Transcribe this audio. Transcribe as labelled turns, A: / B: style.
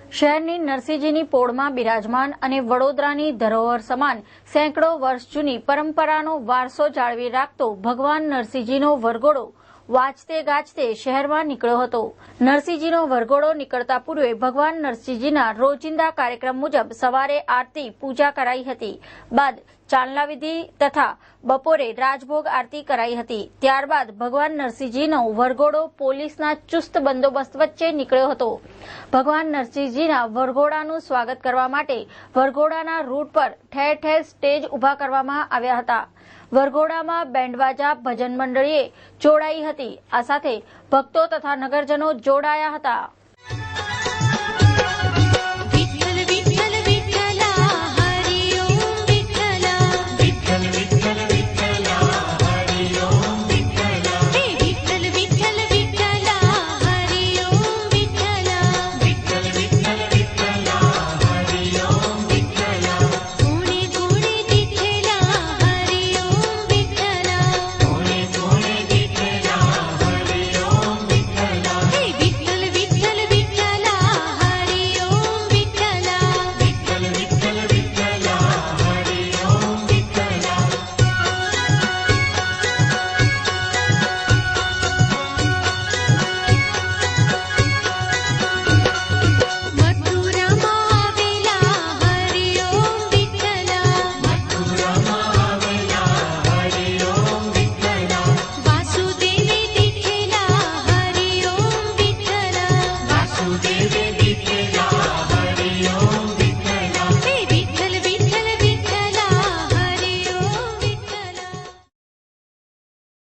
A: શહેરની નરસિંહજીની પોળમાં બિરાજમાન અને વડોદરાની ધરોહર સમાન સેંકડો વર્ષ જૂની પરંપરાનો વારસો જાળવી રાખતો ભગવાન નરસિંહજીનો વરઘોડો વાજતે ગાજતે શહેરમાં નીકળ્યો હતો। નરસિંહજીનો વરઘોડો નીકળતા પૂર્વે ભગવાન નરસિંહજીના રોજિંદા કાર્યક્રમ મુજબ સવારે આરતી પૂજા કરાઈ હતી। બાદ ચાંદલા વિધિ તથા બપોરે રાજભોગ આરતી કરાઈ હતી। ત્યારબાદ ભગવાન નરસિંહજીનો વરઘોડો પોલીસના ચુસ્ત બંદોબસ્ત વચ્ચે નીકળ્યો હતો। ભગવાન નરસિંહજીના વરઘોડાનું સ્વાગત કરવા માટે વરઘોડાના રૂટ પર ઠેર ઠેર સ્ટેજ ઉભા કરવામાં આવ્યા હતા। વરઘોડામાં બેન્ડવાજા ભજન મંડળીએ જોડાઈ હતી। આ સાથે ભક્તો તથા નગરજનો જોડાયા હતા।